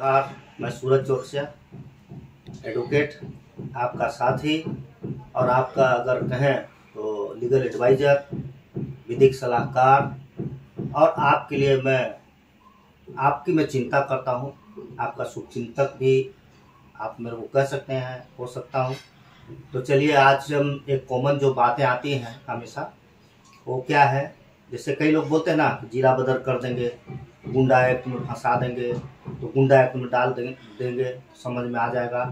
नमस्कार, मैं सूरज चौरसिया एडवोकेट, आपका साथी और आपका अगर कहें तो लीगल एडवाइज़र, विधिक सलाहकार और आपके लिए मैं चिंता करता हूं। आपका शुभचिंतक भी आप मेरे को कह सकते हैं, हो सकता हूं। तो चलिए आज हम एक कॉमन जो बातें आती हैं हमेशा, वो क्या है, जैसे कई लोग बोलते हैं ना, जीरा बदर कर देंगे, गुंडा एक्ट में फंसा देंगे, तो गुंडा एक्ट में डाल देंगे, समझ में आ जाएगा।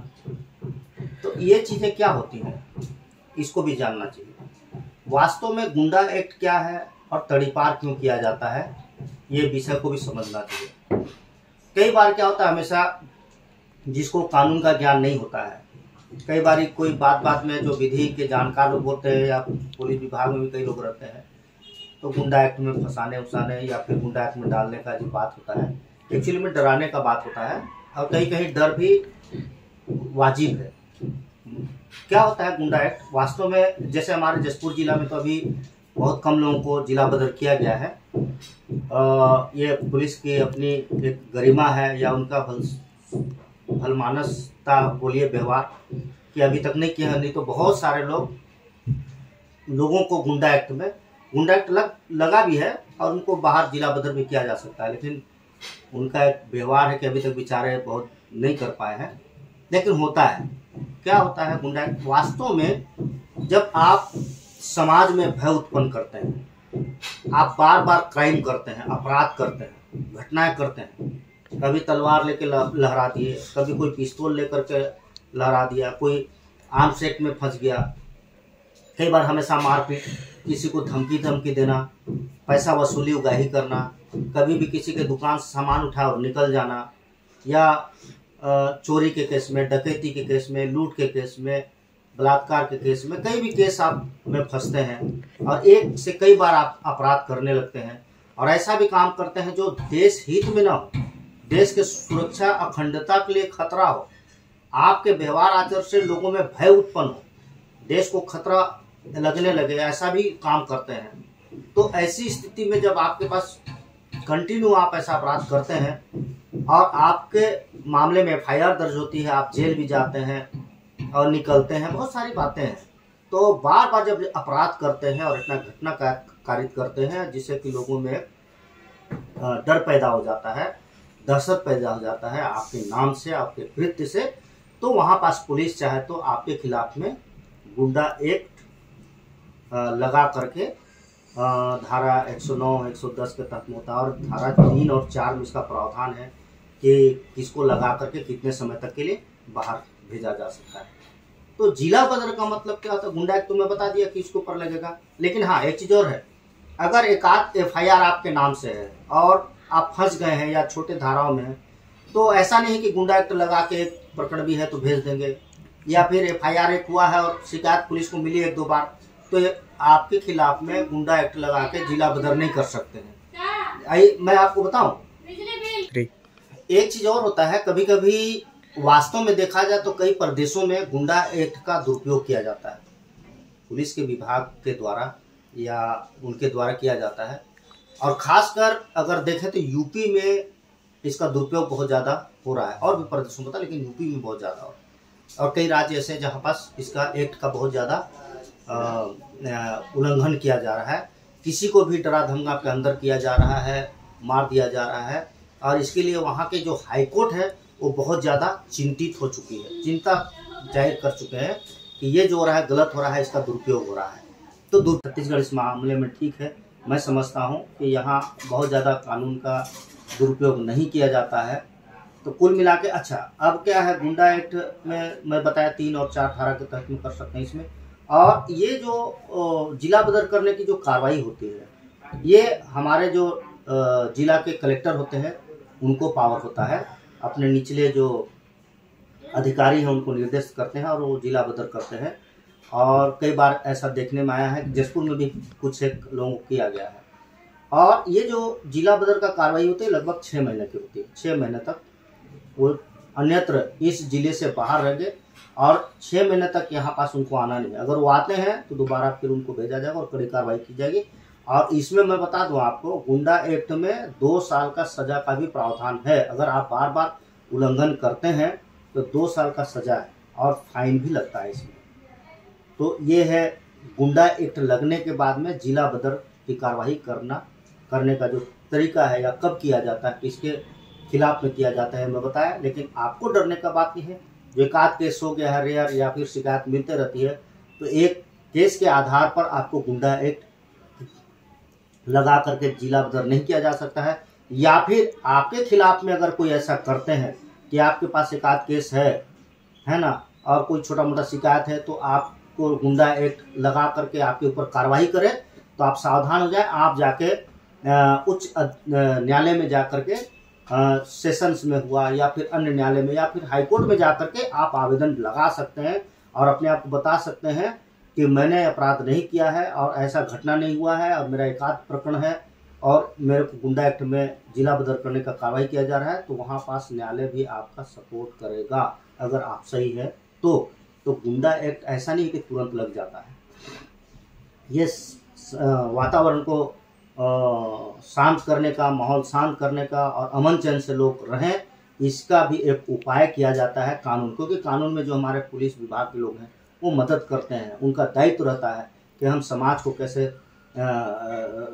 तो ये चीज़ें क्या होती हैं, इसको भी जानना चाहिए। वास्तव में गुंडा एक्ट क्या है और तड़ीपार क्यों किया जाता है, ये विषय को भी समझना चाहिए। कई बार क्या होता है, हमेशा जिसको कानून का ज्ञान नहीं होता है, कई बार कोई बात में जो विधि के जानकार लोग बोलते हैं या पुलिस विभाग में भी कई लोग रहते हैं, तो गुंडा एक्ट में फंसाने उसाने या फिर गुंडा एक्ट में डालने का जो बात होता है, एक्चुअली में डराने का बात होता है। और कहीं कहीं डर भी वाजिब है। क्या होता है गुंडा एक्ट वास्तव में, जैसे हमारे जसपुर जिला में तो अभी बहुत कम लोगों को जिला बदर किया गया है। ये पुलिस की अपनी एक गरिमा है या उनका भलमानसता बोलिए, व्यवहार कि अभी तक नहीं किया, नहीं तो बहुत सारे लोगों को गुंडा एक्ट लगा भी है और उनको बाहर जिला बदर भी किया जा सकता है, लेकिन उनका एक व्यवहार है कि अभी तक बेचारे बहुत नहीं कर पाए हैं। लेकिन होता है, क्या होता है गुंडा एक्ट वास्तव में, जब आप समाज में भय उत्पन्न करते हैं, आप बार बार क्राइम करते हैं, अपराध करते हैं, घटनाएं करते हैं, कभी तलवार लेके लहरा दिए, कभी कोई पिस्तौल लेकर के लहरा दिया, कोई आर्म्स एक्ट में फंस गया, कई बार हमेशा मारपीट, किसी को धमकी देना, पैसा वसूली उगाही करना, कभी भी किसी के दुकान से सामान उठा और निकल जाना, या चोरी के केस में, डकैती के केस में, लूट के केस में, बलात्कार के केस में, कई भी केस आप में फंसते हैं और एक से कई बार आप अपराध करने लगते हैं और ऐसा भी काम करते हैं जो देश हित में ना हो, देश के सुरक्षा अखंडता के लिए खतरा हो, आपके व्यवहार आचरण से लोगों में भय उत्पन्न हो, देश को खतरा लगने लगे, ऐसा भी काम करते हैं। तो ऐसी स्थिति में जब आपके पास कंटिन्यू आप ऐसा अपराध करते हैं और आपके मामले में FIR दर्ज होती है, आप जेल भी जाते हैं और निकलते हैं, बहुत सारी बातें हैं। तो बार बार जब अपराध करते हैं और इतना घटना कारित करते हैं जिससे कि लोगों में डर पैदा हो जाता है, दहशत पैदा हो जाता है आपके नाम से, आपके कृत्य से, तो वहाँ पास पुलिस चाहे तो आपके खिलाफ में गुंडा एक्ट लगा करके धारा 109, 110 के तहत होता है और धारा 3 और 4 में इसका प्रावधान है कि किसको लगा करके कितने समय तक के लिए बाहर भेजा जा सकता है। तो जिला बदर का मतलब क्या होता है, गुंडा एक्ट तो मैं बता दिया कि इसके ऊपर लगेगा, लेकिन हाँ एक चीज़ और है, अगर एक आध FIR आपके नाम से है और आप फंस गए हैं या छोटे धाराओं में हैं, तो ऐसा नहीं कि गुंडा एक्ट लगा के प्रकरण भी है तो भेज देंगे, या फिर FIR एक हुआ है और शिकायत पुलिस को मिली 1-2 बार, तो आपके खिलाफ में गुंडा एक्ट लगा के जिला बदर नहीं कर सकते हैं। मैं आपको बताऊं, एक चीज और होता है, कभी कभी वास्तव में देखा जाए तो कई प्रदेशों में गुंडा एक्ट का दुरुपयोग किया जाता है, पुलिस के विभाग के द्वारा या उनके द्वारा किया जाता है। और खासकर अगर देखें तो यूपी में इसका दुरुपयोग बहुत ज़्यादा हो रहा है, और भी प्रदेशों में होता है लेकिन यूपी में बहुत ज़्यादा हो रहा है। और कई राज्य ऐसे जहाँ पास इसका एक्ट का बहुत ज़्यादा उल्लंघन किया जा रहा है, किसी को भी डरा धमका के अंदर किया जा रहा है, मार दिया जा रहा है। और इसके लिए वहाँ के जो हाईकोर्ट है वो बहुत ज़्यादा चिंतित हो चुकी है, चिंता जाहिर कर चुके हैं कि ये जो हो रहा है गलत हो रहा है, इसका दुरुपयोग हो रहा है। तो छत्तीसगढ़ इस मामले में ठीक है, मैं समझता हूँ कि यहाँ बहुत ज़्यादा कानून का दुरुपयोग नहीं किया जाता है। तो कुल मिला के अच्छा, अब क्या है, गुंडा एक्ट में मैं बताया 3 और 4 धारा के तहत में कर सकते हैं इसमें। और ये जो जिला बदर करने की जो कार्रवाई होती है, ये हमारे जो जिला के कलेक्टर होते हैं उनको पावर होता है, अपने निचले जो अधिकारी हैं उनको निर्देश करते हैं और वो जिला बदर करते हैं। और कई बार ऐसा देखने में आया है कि जसपुर में भी कुछ एक लोगों को किया गया है। और ये जो जिला बदर का कार्रवाई होती है लगभग 6 महीने की होती है, 6 महीने तक वो अन्यत्र इस जिले से बाहर रहेंगे और 6 महीने तक यहाँ पास उनको आना नहीं है। अगर वो आते हैं तो दोबारा फिर उनको भेजा जाएगा और कड़ी कार्रवाई की जाएगी। और इसमें मैं बता दूं आपको, गुंडा एक्ट में 2 साल का सजा का भी प्रावधान है। अगर आप बार बार उल्लंघन करते हैं तो 2 साल का सजा है और फाइन भी लगता है इसमें। तो ये है गुंडा एक्ट लगने के बाद में जिला बदर की कार्रवाई करने का जो तरीका है या कब किया जाता है, इसके खिलाफ में किया जाता है मैं बताया। लेकिन आपको डरने का बात नहीं है। जो एक आध केस हो गया है रेयर या फिर शिकायत मिलते रहती है, तो एक केस के आधार पर आपको गुंडा एक्ट लगा करके जिला बदर नहीं किया जा सकता है। या फिर आपके खिलाफ में अगर कोई ऐसा करते हैं कि आपके पास एक आध केस है ना, और कोई छोटा मोटा शिकायत है, तो आपको गुंडा एक्ट लगा करके आपके ऊपर कार्रवाई करे, तो आप सावधान हो जाए। आप जाके उच्च न्यायालय में जा करके सेशंस में हुआ या फिर अन्य न्यायालय में या फिर हाईकोर्ट में जा करके आप आवेदन लगा सकते हैं और अपने आप को बता सकते हैं कि मैंने अपराध नहीं किया है और ऐसा घटना नहीं हुआ है और मेरा एकाध प्रकरण है और मेरे को गुंडा एक्ट में जिला बदर करने का कार्रवाई किया जा रहा है। तो वहाँ पास न्यायालय भी आपका सपोर्ट करेगा अगर आप सही है तो गुंडा एक्ट ऐसा नहीं कि तुरंत लग जाता है। ये वातावरण को शांत करने का, माहौल शांत करने का और अमन चैन से लोग रहें, इसका भी एक उपाय किया जाता है कानून। क्योंकि कानून में जो हमारे पुलिस विभाग के लोग हैं वो मदद करते हैं। उनका दायित्व रहता है कि हम समाज को कैसे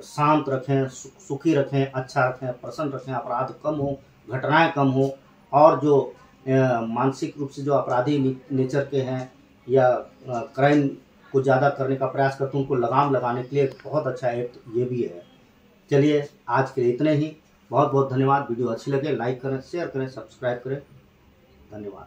शांत रखें, सुखी रखें, अच्छा रखें, प्रसन्न रखें, अपराध कम हो, घटनाएं कम हो, और जो मानसिक रूप से जो अपराधी नेचर के हैं या क्राइम को ज़्यादा करने का प्रयास करते हैं, उनको लगाम लगाने के लिए बहुत अच्छा एक्ट ये भी है। चलिए आज के लिए इतने ही। बहुत बहुत धन्यवाद। वीडियो अच्छी लगे लाइक करें, शेयर करें, सब्सक्राइब करें। धन्यवाद।